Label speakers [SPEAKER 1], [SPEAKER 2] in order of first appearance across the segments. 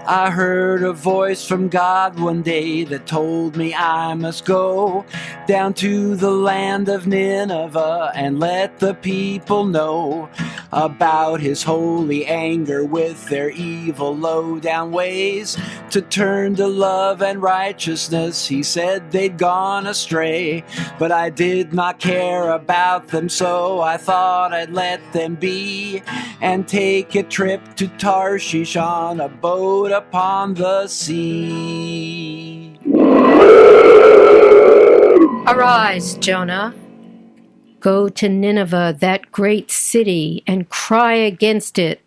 [SPEAKER 1] I heard a voice from God one day that told me I must go down to the land of Nineveh and let the people know about his holy anger with their evil low-down ways, to turn to love and righteousness. He said they'd gone astray, but I did not care about them, so I thought I'd let them be and take a trip to Tarshish on a boat upon the sea.
[SPEAKER 2] Arise, Jonah. Go to Nineveh, that great city, and cry against it,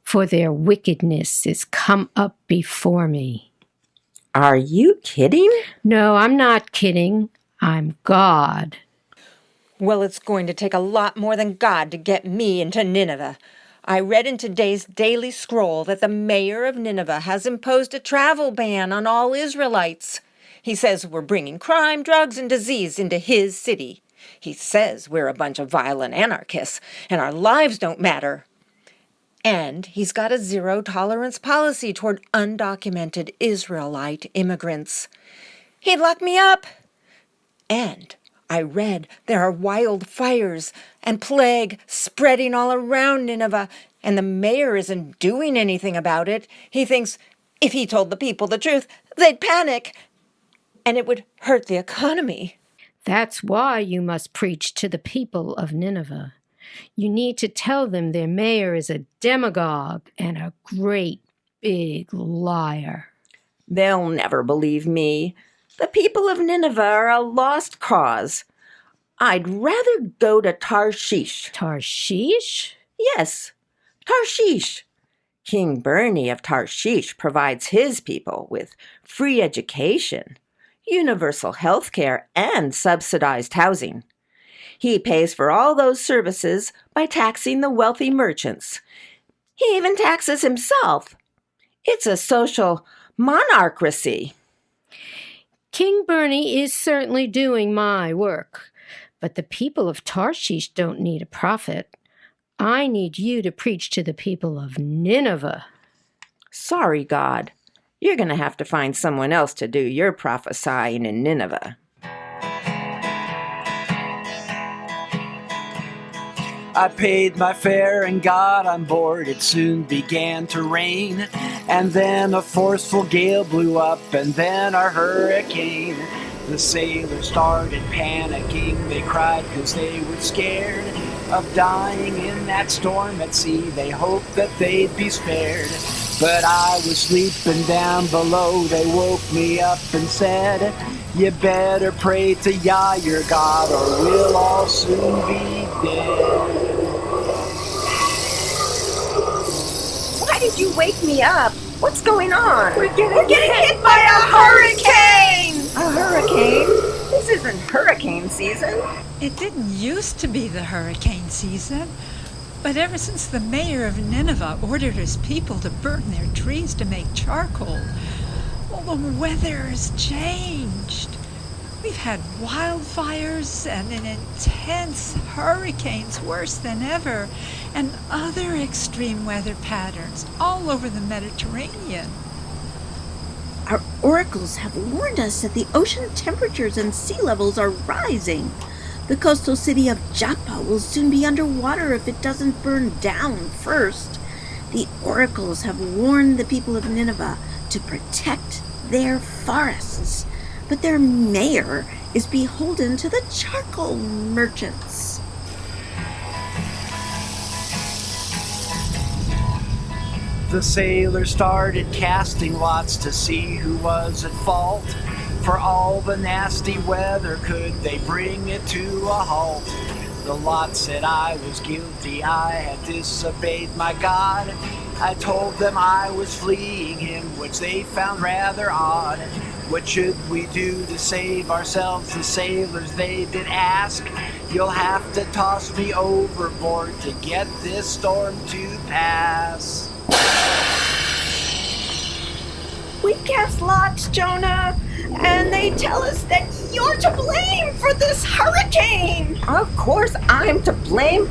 [SPEAKER 2] for their wickedness is come up before me.
[SPEAKER 3] Are you kidding?
[SPEAKER 2] No, I'm not kidding. I'm God.
[SPEAKER 4] Well, it's going to take a lot more than God to get me into Nineveh. I read in today's Daily Scroll that the mayor of Nineveh has imposed a travel ban on all Israelites. He says we're bringing crime, drugs, and disease into his city. He says we're a bunch of violent anarchists and our lives don't matter. And he's got a zero-tolerance policy toward undocumented Israelite immigrants. He'd lock me up. And I read there are wildfires and plague spreading all around Nineveh, and the mayor isn't doing anything about it. He thinks if he told the people the truth, they'd panic, and it would hurt the economy.
[SPEAKER 2] That's why you must preach to the people of Nineveh. You need to tell them their mayor is a demagogue and a great big liar.
[SPEAKER 3] They'll never believe me. The people of Nineveh are a lost cause. I'd rather go to Tarshish.
[SPEAKER 2] Tarshish?
[SPEAKER 3] Yes, Tarshish. King Bernie of Tarshish provides his people with free education, universal health care, and subsidized housing. He pays for all those services by taxing the wealthy merchants. He even taxes himself. It's a social monarchy.
[SPEAKER 2] King Bernie is certainly doing my work, but the people of Tarshish don't need a prophet. I need you to preach to the people of Nineveh.
[SPEAKER 3] Sorry, God. You're going to have to find someone else to do your prophesying in Nineveh.
[SPEAKER 1] I paid my fare and got on board. It soon began to rain, and then a forceful gale blew up, and then a hurricane. The sailors started panicking. They cried because they were scared of dying in that storm at sea. They hoped that they'd be spared, but I was sleeping down below. They woke me up and said, you better pray to Yah, your God, or we'll all soon be dead.
[SPEAKER 3] Why did you wake me up? What's going on?
[SPEAKER 4] We're getting hit by a hurricane!
[SPEAKER 3] A hurricane? This isn't hurricane season.
[SPEAKER 5] It didn't used to be the hurricane season, but ever since the mayor of Nineveh ordered his people to burn their trees to make charcoal, well, the weather has changed. We've had wildfires and an intense hurricanes worse than ever, and other extreme weather patterns all over the Mediterranean.
[SPEAKER 6] Our oracles have warned us that the ocean temperatures and sea levels are rising. The coastal city of Joppa will soon be underwater if it doesn't burn down first. The oracles have warned the people of Nineveh to protect their forests, but their mayor is beholden to the charcoal merchants.
[SPEAKER 1] The sailors started casting lots to see who was at fault. For all the nasty weather, could they bring it to a halt? The lot said I was guilty, I had disobeyed my God. I told them I was fleeing him, which they found rather odd. What should we do to save ourselves? The sailors, they did ask. You'll have to toss me overboard to get this storm to pass.
[SPEAKER 6] We cast lots, Jonah, and they tell us that you're to blame for this hurricane.
[SPEAKER 3] Of course I'm to blame.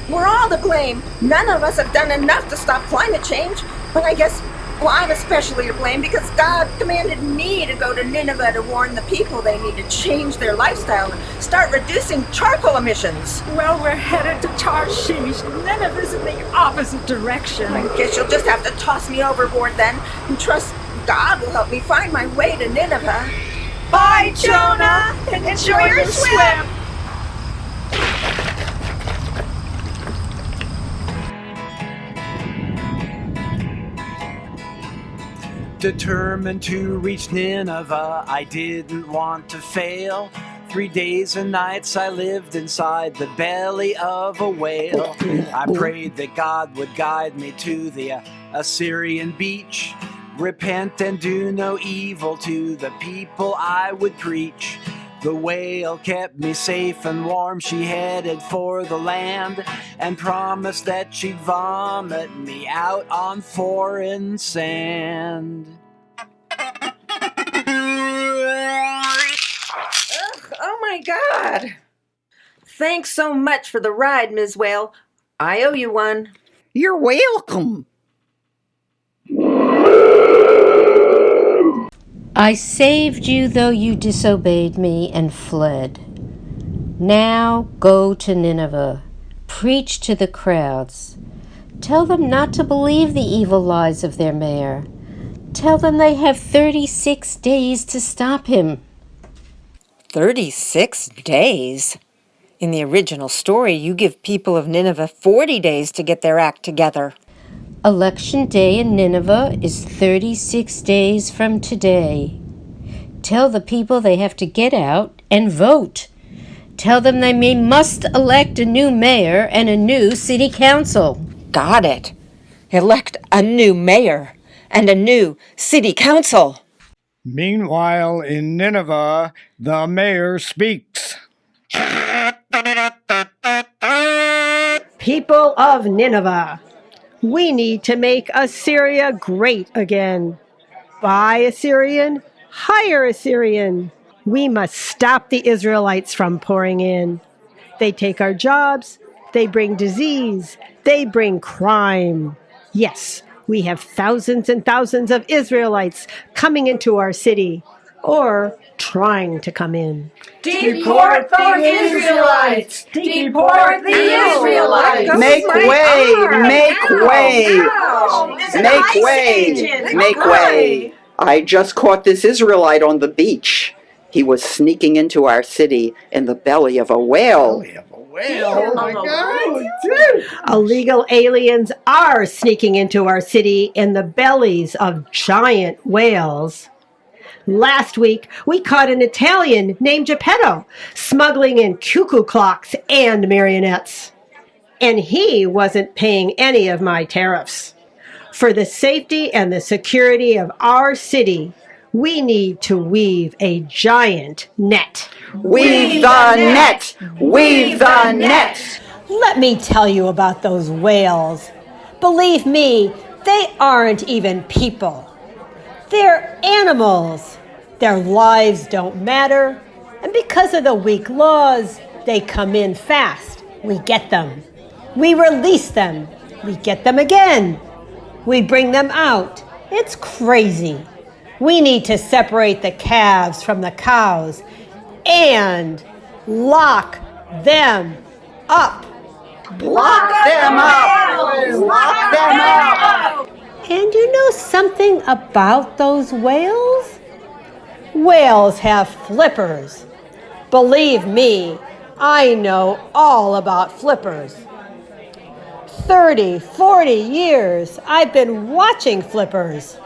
[SPEAKER 3] We're all to blame. None of us have done enough to stop climate change, but I guess Well, I'm especially to blame because God commanded me to go to Nineveh to warn the people they need to change their lifestyle and start reducing charcoal emissions.
[SPEAKER 5] Well, we're headed to Tarshish. Nineveh's in the opposite direction.
[SPEAKER 3] I guess you'll just have to toss me overboard then and trust God will help me find my way to Nineveh.
[SPEAKER 5] Bye, Jonah! Enjoy your swim!
[SPEAKER 1] Determined to reach Nineveh, I didn't want to fail. 3 days and nights I lived inside the belly of a whale. I prayed that God would guide me to the Assyrian beach. Repent and do no evil to the people I would preach. The whale kept me safe and warm. She headed for the land and promised that she'd vomit me out on foreign sand.
[SPEAKER 3] Oh my God! Thanks so much for the ride, Ms. Whale. I owe you one.
[SPEAKER 7] You're welcome.
[SPEAKER 2] I saved you, though you disobeyed me and fled. Now go to Nineveh. Preach to the crowds. Tell them not to believe the evil lies of their mayor. Tell them they have 36 days to stop him.
[SPEAKER 4] 36 days? In the original story, you give people of Nineveh 40 days to get their act together.
[SPEAKER 2] Election day in Nineveh is 36 days from today. Tell the people they have to get out and vote. Tell them they must elect a new mayor and a new city council.
[SPEAKER 4] Got it. Elect a new mayor and a new city council.
[SPEAKER 7] Meanwhile, in Nineveh, the mayor speaks.
[SPEAKER 8] People of Nineveh, we need to make Assyria great again. Buy Assyrian, hire Assyrian. We must stop the Israelites from pouring in. They take our jobs, they bring disease, they bring crime. Yes, we have thousands and thousands of Israelites coming into our city, or trying to come in.
[SPEAKER 9] Deport the Israelites! Deport the Israelites!
[SPEAKER 10] Make way! Make way! Make way! Make way! I just caught this Israelite on the beach. He was sneaking into our city in the belly of a whale.
[SPEAKER 7] Oh my God!
[SPEAKER 8] Illegal aliens are sneaking into our city in the bellies of giant whales. Last week, we caught an Italian named Geppetto smuggling in cuckoo clocks and marionettes. And he wasn't paying any of my tariffs. For the safety and the security of our city, we need to weave a giant net.
[SPEAKER 10] Weave the net! Weave the net!
[SPEAKER 8] Let me tell you about those whales. Believe me, they aren't even people. They're animals. Their lives don't matter. And because of the weak laws, they come in fast. We get them. We release them. We get them again. We bring them out. It's crazy. We need to separate the calves from the cows and lock them up.
[SPEAKER 10] Lock them up! Lock them up!
[SPEAKER 8] And you know something about those whales? Whales have flippers. Believe me, I know all about flippers. 30, 40 years I've been watching flippers.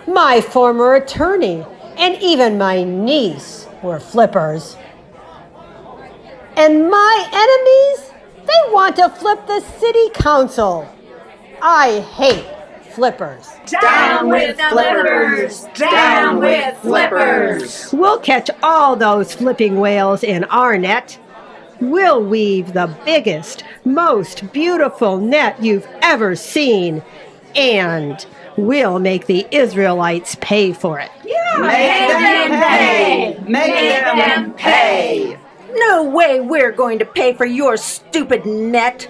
[SPEAKER 8] My former attorney and even my niece were flippers. And my enemies, they want to flip the city council. I hate flippers.
[SPEAKER 9] Down with flippers! Down with flippers!
[SPEAKER 8] We'll catch all those flipping whales in our net. We'll weave the biggest, most beautiful net you've ever seen. And we'll make the Israelites pay for it.
[SPEAKER 10] Make them pay! Make them pay!
[SPEAKER 3] No way we're going to pay for your stupid net.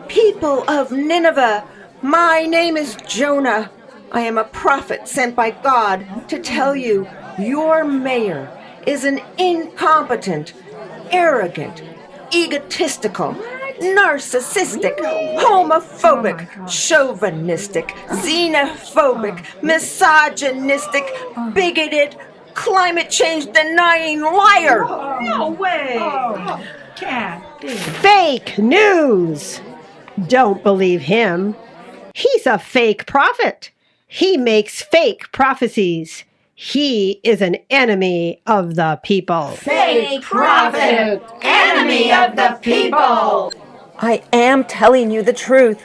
[SPEAKER 3] People of Nineveh, my name is Jonah. I am a prophet sent by God to tell you your mayor is an incompetent, arrogant, egotistical, narcissistic, homophobic, chauvinistic, xenophobic, misogynistic, bigoted, climate change denying liar.
[SPEAKER 5] No way. Can't be.
[SPEAKER 8] Fake news! Don't believe him. He's a fake prophet. He makes fake prophecies. He is an enemy of the people.
[SPEAKER 9] Fake prophet, enemy of the people.
[SPEAKER 4] I am telling you the truth.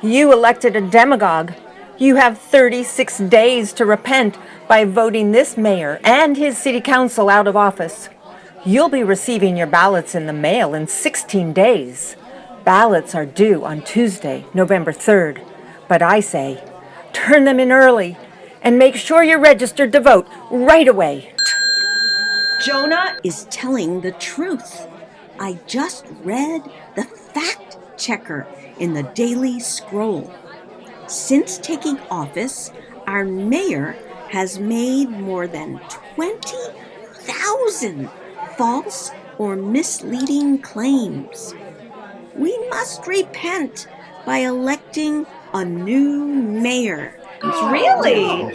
[SPEAKER 4] You elected a demagogue. You have 36 days to repent by voting this mayor and his city council out of office. You'll be receiving your ballots in the mail in 16 days. Ballots are due on Tuesday, November 3rd. But I say, turn them in early and make sure you're registered to vote right away.
[SPEAKER 6] Jonah is telling the truth. I just read the fact checker in the Daily Scroll. Since taking office, our mayor has made more than 20,000 false or misleading claims. We must repent by electing a new mayor.
[SPEAKER 3] Really?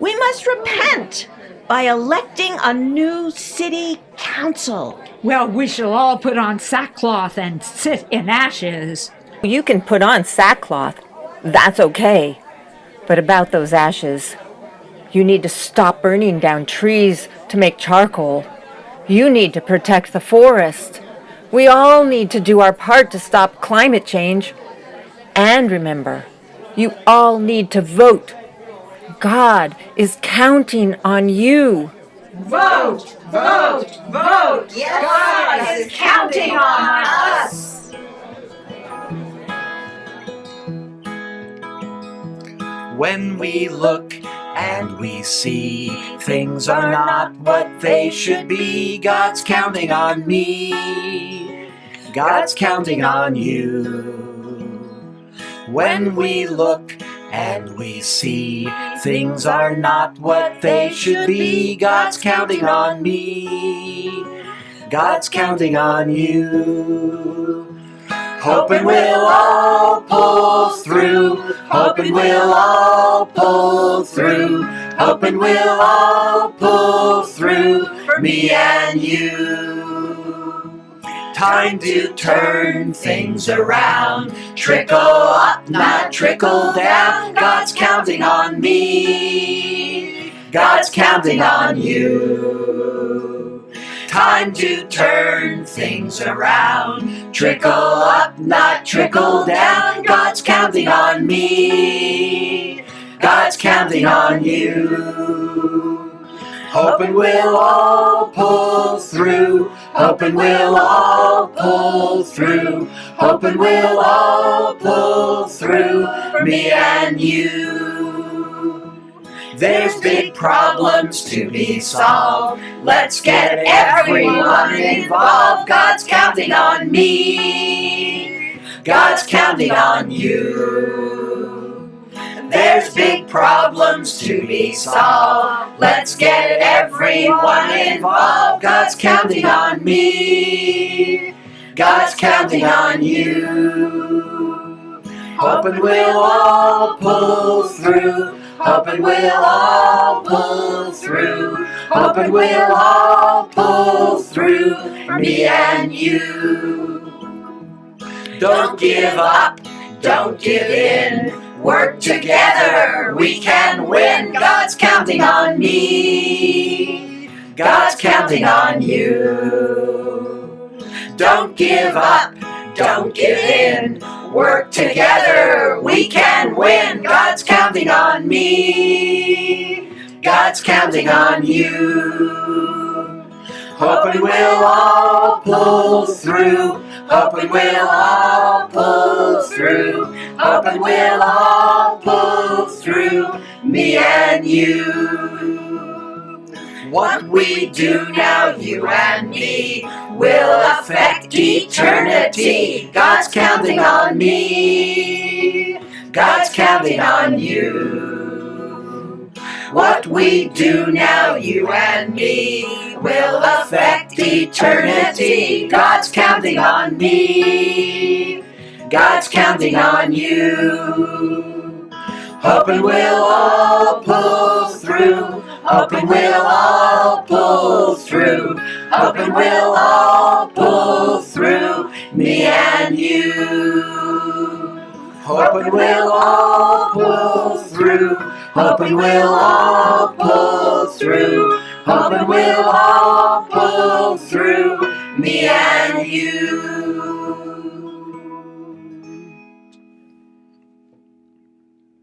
[SPEAKER 3] We must repent by electing a new city council.
[SPEAKER 5] Well, we shall all put on sackcloth and sit in ashes.
[SPEAKER 4] You can put on sackcloth. That's okay. But about those ashes, you need to stop burning down trees to make charcoal. You need to protect the forest. We all need to do our part to stop climate change. And remember, you all need to vote. God is counting on you.
[SPEAKER 9] Vote, vote, vote. Yes, God is counting on us.
[SPEAKER 1] When we look and we see things are not what they should be, God's counting on me. God's counting on you. When we look and we see things are not what they should be, God's counting on me. God's counting on you. Hoping we'll all pull through. Hoping we'll all pull through. Hoping we'll all pull through. For me and you. Time to turn things around. Trickle up, not trickle down. God's counting on me. God's counting on you. Time to turn things around. Trickle up, not trickle down. God's counting on me. God's counting on you. Hoping we'll all pull through. Hoping we'll all pull through. Hoping we'll all pull through. Me and you. There's big problems to be solved. Let's get everyone involved. God's counting on me. God's counting on you. There's big problems to be solved. Let's get everyone involved. God's counting on me. God's counting on you. Hoping we'll all pull through. Hoping we'll all pull through. Hoping we'll all pull through. Me and you. Don't give up. Don't give in. Work together, we can win. God's counting on me. God's counting on you. Don't give up, don't give in. Work together, we can win. God's counting on me. God's counting on you. Hoping we'll all pull through. Hoping we'll all pull through. Hoping we'll all pull through. Me and you. What we do now, you and me, will affect eternity. God's counting on me. God's counting on you.
[SPEAKER 9] What we do now, you and me, will affect eternity. God's counting on me. God's counting on you. Hoping we'll all pull through. Hoping we'll all pull through. Hoping we'll all pull through. Me and you. Hoping we'll all pull through. Hoping we'll all pull through. Hoping we'll all pull through. Me and you.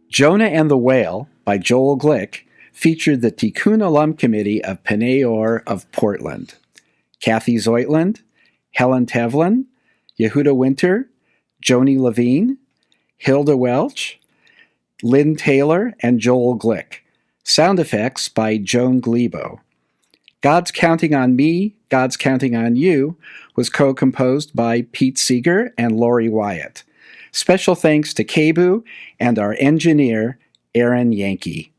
[SPEAKER 1] Jonah and the Whale by Joel Glick featured the Tikkun Olam Committee of Pnei Or of Portland. Kathy Zoitland, Helen Tevlin, Yehuda Winter, Joni Levine, Hilda Welch, Lynn Taylor, and Joel Glick. Sound effects by Joan Glebo. God's Counting on Me, God's Counting on You was co-composed by Pete Seeger and Lori Wyatt. Special thanks to Kebu and our engineer, Aaron Yankee.